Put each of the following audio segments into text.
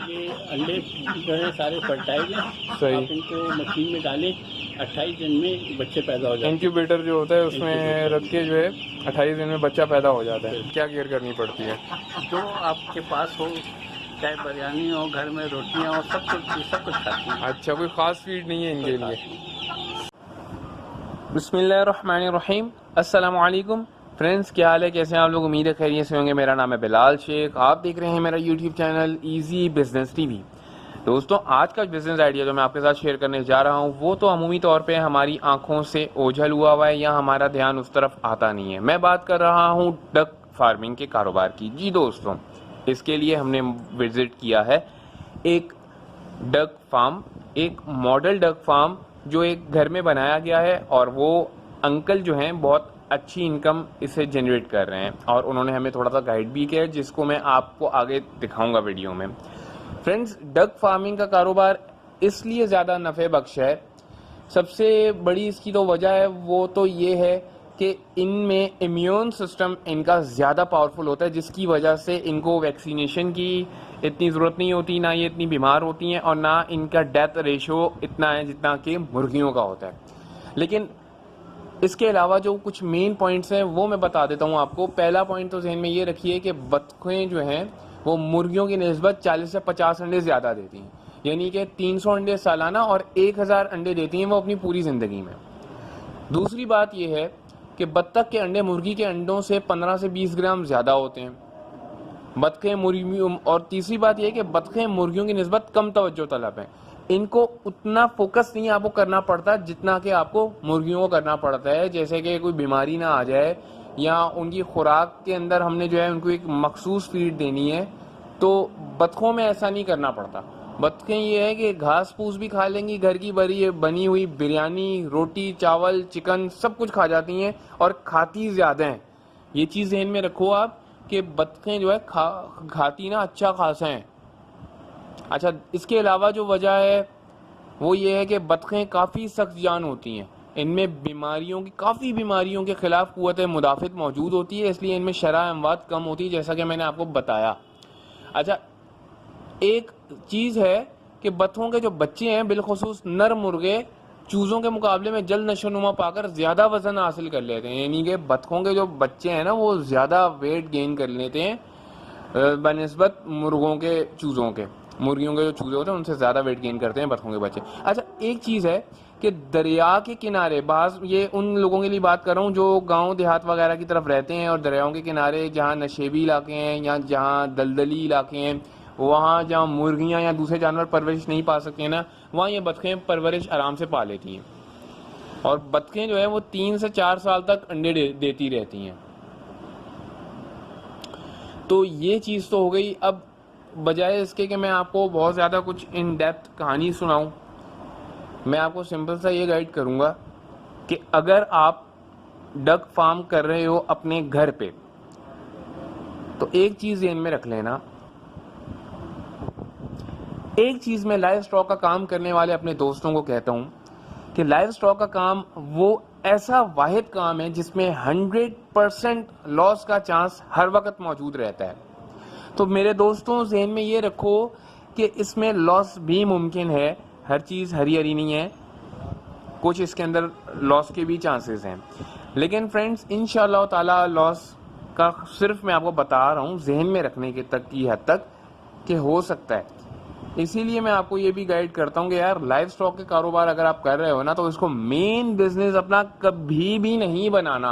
ये अंडे जो है सारे फर्टाइल हैं। सही। आप इनको मशीन में डालें, 28 दिन में बच्चे पैदा हो जाते हैं। इंक्यूबेटर जो होता है उसमें इंक्यूबेटर रख के जो है 28 दिन में बच्चा पैदा हो जाता है। क्या केयर करनी पड़ती है? जो आपके पास हो, चाहे बिरयानी हो, घर में रोटियां हो, सब कुछ खाती हैं। अच्छा, कोई ख़ास फीड नहीं है इनके कोई लिए? खास नहीं। बिस्मिल्लाहिर्रहमानिर्रहीम। अस्सलामु अलैकुम फ्रेंड्स, क्या हाल है, कैसे हैं आप लोग? उम्मीद है खैरियत से होंगे। मेरा नाम है बिलाल शेख, आप देख रहे हैं मेरा YouTube channel easy business TV. दोस्तों, आज का बिजनेस आइडिया जो मैं आपके साथ शेयर करने जा रहा हूं वो तो अमूमी तौर पे हमारी आंखों से ओझल हुआ है या हमारा ध्यान उस तरफ आता नहीं है। मैं बात कर रहा हूं डक फार्मिंग के कारोबार की। जी दोस्तों, इसके लिए हमने विजिट किया है एक डक फार्म, एक मॉडल डक फार्म जो एक घर में बनाया गया है, और वो अंकल जो हैं बहुत अच्छी इनकम इसे जनरेट कर रहे हैं, और उन्होंने हमें थोड़ा सा गाइड भी किया है जिसको मैं आपको आगे दिखाऊंगा वीडियो में। फ्रेंड्स, डक फार्मिंग का कारोबार इसलिए ज़्यादा नफ़े बख्श है, सबसे बड़ी इसकी तो वजह है वो तो ये है कि इनमें इम्यून सिस्टम इनका ज़्यादा पावरफुल होता है, जिसकी वजह से इनको वैक्सीनेशन की इतनी ज़रूरत नहीं होती, ना ये इतनी बीमार होती हैं, और ना इनका डेथ रेशो इतना है जितना कि मुर्गियों का होता है। लेकिन इसके अलावा जो कुछ मेन पॉइंट्स हैं वो मैं बता देता हूँ आपको। पहला पॉइंट तो जहन में ये रखिए कि बतखें जो हैं वो मुर्गियों की निस्बत 40 से 50 अंडे ज़्यादा देती हैं, यानी कि 300 अंडे सालाना और 1000 अंडे देती हैं वो अपनी पूरी ज़िंदगी में। दूसरी बात यह है कि बत्तख के अंडे मुर्गी के अंडों से 15 से 20 ग्राम ज़्यादा होते हैं बतखें मुर्गियों। और तीसरी बात यह है कि बतखें मुर्गियों की निस्बत कम तवज्जो तलब हैं, इनको उतना फोकस नहीं आपको करना पड़ता जितना कि आपको मुर्गियों को करना पड़ता है। जैसे कि कोई बीमारी ना आ जाए या उनकी खुराक के अंदर हमने जो है उनको एक मखसूस फीड देनी है, तो बतखों में ऐसा नहीं करना पड़ता। बतखें ये है कि घास फूस भी खा लेंगी, घर की बनी हुई बिरयानी, रोटी, चावल, चिकन सब कुछ खा जाती हैं, और खाती ज़्यादा हैं। ये चीज़ ध्यान में रखो आप कि बतखें जो है खाती ना अच्छा खासा हैं। अच्छा, इसके अलावा जो वजह है वो ये है कि बतखें काफ़ी सख्त जान होती हैं, इनमें काफ़ी बीमारियों के खिलाफ क़ुव्वत मुदाफ़त मौजूद होती है, इसलिए इनमें शरह अमवात कम होती है, जैसा कि मैंने आपको बताया। अच्छा, एक चीज़ है कि बतखों के जो बच्चे हैं, बिलखुसूस नर मुर्गे, चूज़ों के मुकाबले में जल्द नशोनुमा पाकर ज़्यादा वज़न हासिल कर लेते हैं। यानी कि बतखों के जो बच्चे हैं ना वो ज़्यादा वेट गेन कर लेते हैं बनिस्बत मुर्गियों के जो चूज़े होते हैं उनसे ज़्यादा वेट गेन करते हैं बतखों के बच्चे। अच्छा, एक चीज़ है कि दरिया के किनारे, बाज़ ये उन लोगों के लिए बात कर रहा हूँ जो गांव देहात वगैरह की तरफ रहते हैं, और दरियाओं के किनारे जहाँ नशेबी इलाके हैं या जहाँ दलदली इलाके हैं, वहाँ जहाँ मुर्गियाँ या दूसरे जानवर परवरिश नहीं पा सकते हैं ना, वहाँ ये बतखें परवरिश आराम से पा लेती हैं, और बतखें जो है वो 3 से 4 साल तक अंडे देती रहती हैं। तो ये चीज़ तो हो गई। अब बजाय इसके कि मैं आपको बहुत ज़्यादा कुछ इन डेप्थ कहानी सुनाऊं, मैं आपको सिंपल सा ये गाइड करूंगा कि अगर आप डक फार्म कर रहे हो अपने घर पे, तो एक चीज़ ध्यान में रख लेना। एक चीज़ मैं लाइव स्टॉक का काम करने वाले अपने दोस्तों को कहता हूं कि लाइव स्टॉक का काम वो ऐसा वाहिद काम है जिसमें 100% लॉस का चांस हर वक्त मौजूद रहता है। तो मेरे दोस्तों, ज़हन में ये रखो कि इसमें लॉस भी मुमकिन है, हर चीज़ हरी हरी नहीं है, कुछ इसके अंदर लॉस के भी चांसेस हैं। लेकिन फ्रेंड्स, इंशाअल्लाह ताला लॉस का सिर्फ मैं आपको बता रहा हूँ ज़हन में रखने के तक की हद तक कि हो सकता है। इसीलिए मैं आपको ये भी गाइड करता हूँ कि यार, लाइव स्टॉक के कारोबार अगर आप कर रहे हो ना, तो इसको मेन बिजनेस अपना कभी भी नहीं बनाना।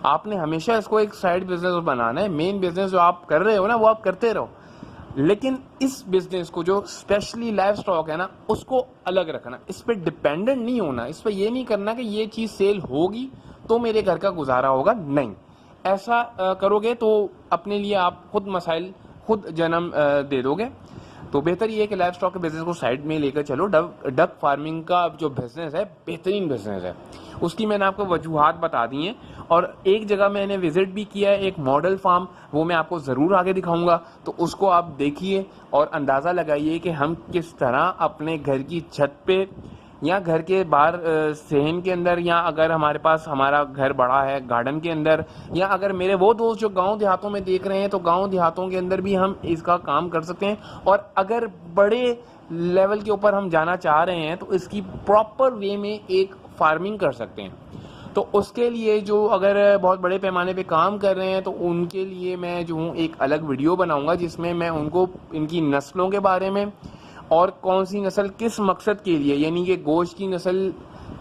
आपने हमेशा इसको एक साइड बिजनेस बनाना है। मेन बिजनेस जो आप कर रहे हो ना वो आप करते रहो, लेकिन इस बिजनेस को जो स्पेशली लाइव स्टॉक है ना उसको अलग रखना, इस पर डिपेंडेंट नहीं होना। इस पर ये नहीं करना कि ये चीज़ सेल होगी तो मेरे घर का गुजारा होगा, नहीं। ऐसा करोगे तो अपने लिए आप खुद मसाइल खुद जन्म दे दोगे। तो बेहतर ये है कि लाइव स्टॉक के बिजनेस को साइड में लेकर चलो। डक फार्मिंग का जो बिजनेस है बेहतरीन बिजनेस है, उसकी मैंने आपको वजूहात बता दी हैं, और एक जगह मैंने विजिट भी किया है, एक मॉडल फार्म, वो मैं आपको ज़रूर आगे दिखाऊंगा। तो उसको आप देखिए और अंदाज़ा लगाइए कि हम किस तरह अपने घर की छत पे या घर के बाहर सहन के अंदर, या अगर हमारे पास हमारा घर बड़ा है गार्डन के अंदर, या अगर मेरे वो दोस्त जो गांव देहातों में देख रहे हैं तो गांव देहातों के अंदर भी हम इसका काम कर सकते हैं। और अगर बड़े लेवल के ऊपर हम जाना चाह रहे हैं तो इसकी प्रॉपर वे में एक फार्मिंग कर सकते हैं। तो उसके लिए जो अगर बहुत बड़े पैमाने पे काम कर रहे हैं तो उनके लिए मैं जो हूँ एक अलग वीडियो बनाऊंगा जिसमें मैं उनको इनकी नस्लों के बारे में और कौन सी नस्ल किस मकसद के लिए, यानी कि गोश्त की नस्ल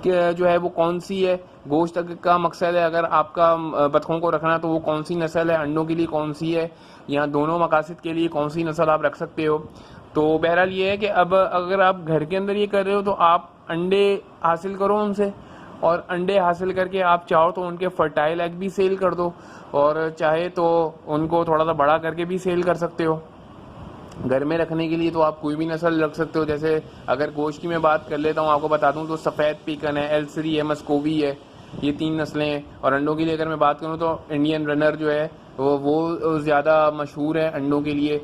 जो है वो कौन सी है, गोश्त का मकसद है अगर आपका बतखों को रखना तो वो कौन सी नस्ल है, अंडों के लिए कौन सी है, या दोनों मकासद के लिए कौन सी नस्ल आप रख सकते हो। तो बहरहाल ये है कि अब अगर आप घर के अंदर ये कर रहे हो तो आप अंडे हासिल करो उनसे, और अंडे हासिल करके आप चाहो तो उनके फर्टाइल एग भी सेल कर दो, और चाहे तो उनको थोड़ा सा बड़ा करके भी सेल कर सकते हो। घर में रखने के लिए तो आप कोई भी नस्ल रख सकते हो। जैसे अगर गोश्त की मैं बात कर लेता हूँ, आपको बता दूँ तो सफ़ेद पीकन है, एल्सरी है, मस्कोवी है, ये 3 नस्लें हैं। और अंडों के लिए अगर मैं बात करूँ तो इंडियन रनर जो है वो ज़्यादा मशहूर है अंडों के लिए।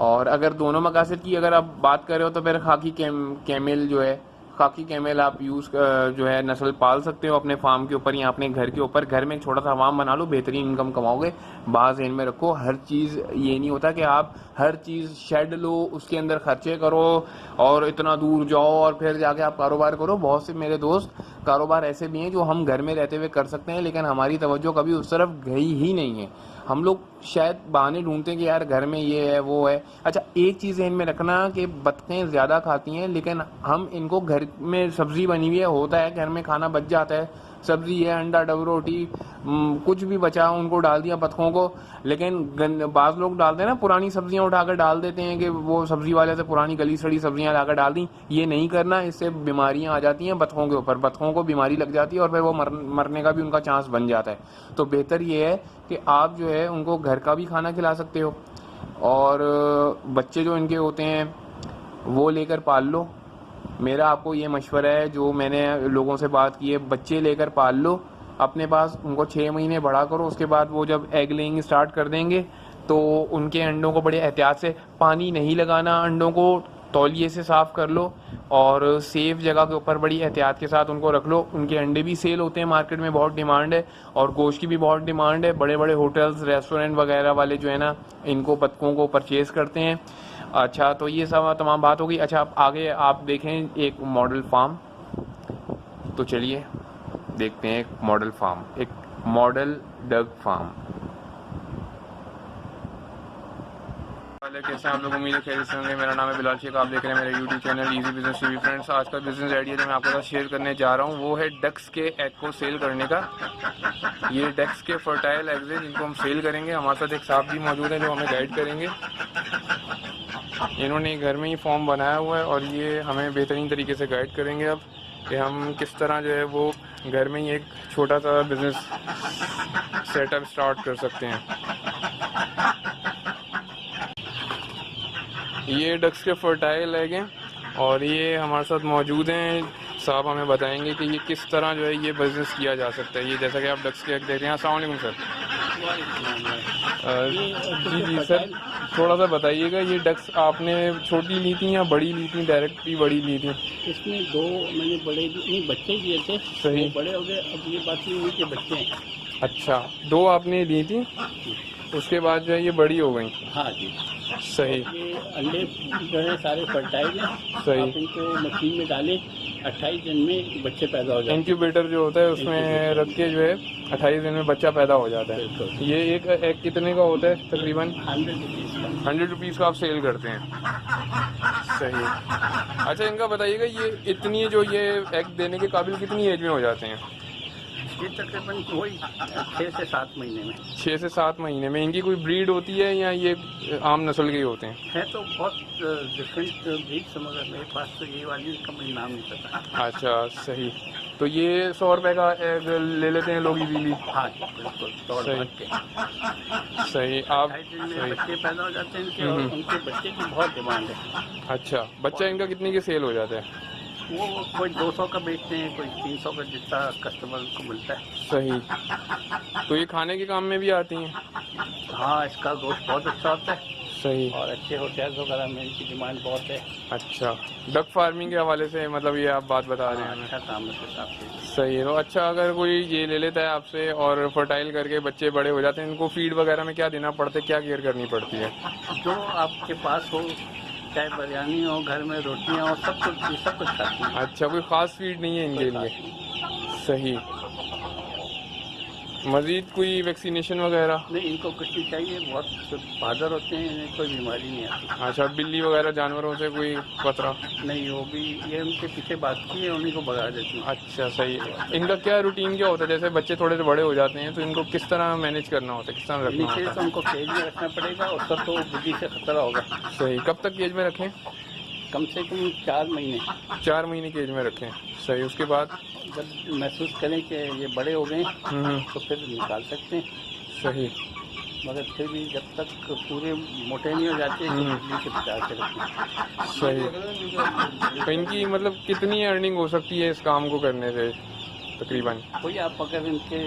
और अगर दोनों मकासद की अगर आप बात कर रहे हो तो फिर खाकी कैमल जो है, खाकी कैमल आप जो है नस्ल पाल सकते हो अपने फार्म के ऊपर या अपने घर के ऊपर। घर में एक छोटा सा फार्म बना लो, बेहतरीन इनकम कमाओगे। बात ज़हन में रखो, हर चीज़ ये नहीं होता कि आप हर चीज़ शेड लो, उसके अंदर खर्चे करो और इतना दूर जाओ और फिर जाके आप कारोबार करो। बहुत से मेरे दोस्त कारोबार ऐसे भी हैं जो हम घर में रहते हुए कर सकते हैं, लेकिन हमारी तवज्जो कभी उस तरफ गई ही नहीं है। हम लोग शायद बहाने ढूंढते हैं कि यार घर में ये है वो है। अच्छा, एक चीज़ ध्यान में रखना कि बतखें ज़्यादा खाती हैं, लेकिन हम इनको घर में सब्ज़ी बनी हुई है, होता है घर में खाना बच जाता है, सब्ज़ी है, अंडा, डब रोटी, कुछ भी बचा उनको डाल दिया बतखों को। लेकिन बाज़ लोग डालते हैं ना, पुरानी सब्जियां उठाकर डाल देते हैं कि वो सब्ज़ी वाले से पुरानी गली सड़ी सब्जियां लाकर डाल दी। ये नहीं करना, इससे बीमारियां आ जाती हैं बतखों के ऊपर, बतखों को बीमारी लग जाती है और फिर वो मरने का भी उनका चांस बन जाता है। तो बेहतर ये है कि आप जो है उनको घर का भी खाना खिला सकते हो, और बच्चे जो इनके होते हैं वो लेकर पाल लो। मेरा आपको ये मशवरा है, जो मैंने लोगों से बात की है, बच्चे लेकर पाल लो अपने पास, उनको 6 महीने बड़ा करो। उसके बाद वो जब एग लेइंग स्टार्ट कर देंगे तो उनके अंडों को बड़े एहतियात से, पानी नहीं लगाना, अंडों को तौलिए से साफ़ कर लो और सेफ जगह के ऊपर बड़ी एहतियात के साथ उनको रख लो। उनके अंडे भी सेल होते हैं, मार्केट में बहुत डिमांड है, और गोश्त की भी बहुत डिमांड है। बड़े बड़े होटल्स, रेस्टोरेंट वगैरह वाले जो है ना, इनको बतखों को परचेज़ करते हैं। अच्छा, तो ये सब तमाम बात होगी। अच्छा, आप आगे आप देखें एक मॉडल फार्म, तो चलिए देखते हैं एक मॉडल फार्म, एक मॉडल डक फार्म। कैसे आप लोग, उम्मीद है खैरियत से होंगे। मेरा नाम है बिलाल शेख, आप देख रहे हैं मेरा YouTube channel easy business TV. Friends, आज का बिजनेस आइडिया जो मैं आपके साथ शेयर करने जा रहा हूँ वो है डक्स के एग को सेल करने का। ये डक्स के फर्टाइल एग्स हैं जिनको हम सेल करेंगे। हमारे साथ एक साहब भी मौजूद हैं जो हमें गाइड करेंगे। इन्होंने घर में ही फॉर्म बनाया हुआ है और ये हमें बेहतरीन तरीके से गाइड करेंगे अब कि हम किस तरह जो है वो घर में ही एक छोटा सा बिजनेस सेटअप स्टार्ट कर सकते हैं। ये डक्स के फर्टाइल एग हैं और ये हमारे साथ मौजूद हैं। साहब हमें बताएंगे कि ये किस तरह जो है ये बिज़नेस किया जा सकता है। ये जैसा कि आप डक्स के एग देख रहे हैं। अस्सलाम वालेकुम सर। जी सर, थोड़ा सा बताइएगा, ये डक्स आपने छोटी ली थी या बड़ी ली थी, डायरेक्टली बड़ी ली थी? इसमें 2 मैंने बड़े नहीं बच्चे दिए थे। सही, बड़े हो गए। अब ये बात नहीं हुई कि बच्चे हैं। अच्छा, 2 आपने ली थी, उसके बाद जो है ये बड़ी हो गई? हाँ जी, सही। ये अंडे जो है सारे फर्टाइल हैं। सही। आप इनको मशीन में डालें, 28 दिन में बच्चे पैदा हो जाते हैं। इंक्यूबेटर जो होता है उसमें रख के जो है 28 दिन में बच्चा पैदा हो जाता है। ये एक एग कितने का होता है तकरीबन? 100 रुपीज़ का। 100 रुपीज़ का आप सेल करते हैं। सही। अच्छा, इनका बताइएगा, ये इतनी जो ये एग देने के काबिल कितनी एज में हो जाते हैं? ये तकरीबन वही 6 से 7 महीने में। 6 से 7 महीने में। इनकी कोई ब्रीड होती है या ये आम नस्ल के ही होते हैं? है तो बहुत डिफरेंट ब्रीड, मगर मेरे पास तो ये वाली का मुझे नाम नहीं पता। अच्छा, सही। तो ये 100 रुपये का एग ले लेते हैं लोग इजीली? हाँ जी, बिल्कुल तौर सही। के। सही। आप 28 दिन में सही। बच्चे पैदा हो जाते हैं इनके, और उनके बच्चे की बहुत डिमांड है। अच्छा, बच्चा इनका कितने के सेल हो जाता है? वो कोई 200 का बेचते हैं, कोई 300 का, जितना कस्टमर को मिलता है। सही। तो ये खाने के काम में भी आती हैं? हाँ, इसका गोश्त बहुत अच्छा होता है। सही। और अच्छे होटल्स वगैरह में इनकी डिमांड बहुत है। अच्छा, डक फार्मिंग के हवाले से मतलब ये आप बात बता रहे हैं हमें। अच्छा काम है उस हिसाब से। सही है। तो अच्छा, अगर कोई ये ले लेता है आपसे और फर्टाइल करके बच्चे बड़े हो जाते हैं, इनको फीड वगैरह में क्या देना पड़ता है, क्या केयर करनी पड़ती है? जो आपके पास हो, चाहे बिरयानी हो, घर में रोटियां हो, सब कुछ खाती है। अच्छा, कोई ख़ास फीड नहीं है इनके कोई लिए? खास नहीं। सही। मज़ीद कोई वैक्सीनेशन वगैरह? नहीं, इनको कुछ नहीं चाहिए, बहुत बहादुर होते हैं, इन्हें कोई बीमारी नहीं आती। अच्छा, बिल्ली वगैरह जानवरों से कोई खतरा? नहीं, वो भी ये उनके पीछे भागती है, उन्हीं को भगा देती है। अच्छा, सही है। इनका क्या रूटीन क्या होता है? जैसे बच्चे थोड़े से बड़े हो जाते हैं तो इनको किस तरह मैनेज करना होता है, किस तरह रखना नीचे होता तो उनको केज में रखना पड़ेगा, उसका तो बुद्धि से खतरा होगा। है? सही। कब तक केज में रखें? कम से कम 4 महीने। 4 महीने केज में रखें। सही। उसके बाद? जब महसूस करें कि ये बड़े हो गए तो फिर निकाल सकते हैं। सही। मगर फिर भी जब तक पूरे मोटे नहीं हो जाते तो बिजली से बचा के रखें। सही। तो इनकी मतलब कितनी अर्निंग हो सकती है इस काम को करने से तकरीबन? कोई आप अगर इनके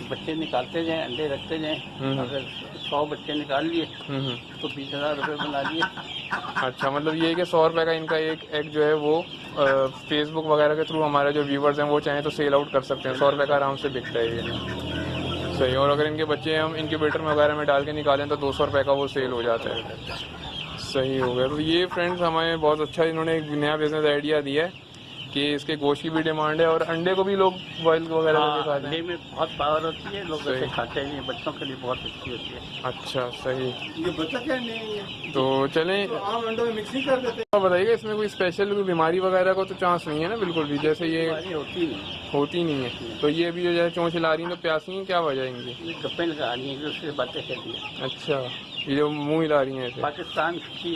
बच्चे निकालते जाएं, अंडे रखते जाएं, अगर 100 बच्चे निकाल लिए तो 20,000 रुपये बना लिए। अच्छा, मतलब ये है कि 100 रुपये का इनका एक एग जो है वो फेसबुक वगैरह के थ्रू हमारे जो व्यूवर्स हैं वो चाहें तो सेल आउट कर सकते हैं। 100 रुपये का आराम से बिकता है ये। सही। और अगर इनके बच्चे हम इनक्यूबेटर में वगैरह में डाल के निकालें तो 200 रुपये का वो सेल हो जाता है। सही हो गया। तो ये फ्रेंड्स हमें बहुत अच्छा इन्होंने एक नया बिजनेस आइडिया दिया है कि इसके गोश्त की भी डिमांड है और अंडे को भी लोग बॉयल वगैरह करके खाते अंडे हैं। में बहुत पावर होती है, लोग सही। ऐसे खाते नहीं, बच्चों के लिए बहुत अच्छी होती है। अच्छा, सही। ये बच्चा क्या नहीं है तो चलें, तो आम अंडों में मिक्सिंग कर देते हैं। और बताइएगा इसमें कोई स्पेशल कोई बीमारी वगैरह का तो चांस नहीं है ना? बिल्कुल भी, जैसे ये बीमारी होती नहीं। होती नहीं है। तो ये अभी जो जैसे चोंच हिला रही हैं तो प्यासी हैं, क्या वजह है इनकी? ये गप्पे लगा रही हैं, दूसरी बातें कर रही हैं। अच्छा, ये जो मुंह हिला रही हैं ऐसे? पाकिस्तान की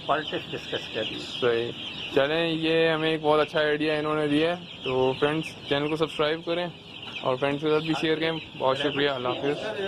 पॉलिटिक्स डिस्कस कर रही है। सही। चलें, ये हमें एक बहुत अच्छा आइडिया इन्होंने दिया है। तो फ्रेंड्स चैनल को सब्सक्राइब करें और फ्रेंड्स के साथ भी शेयर करें। बहुत शुक्रिया। अल्लाह हाफिज़।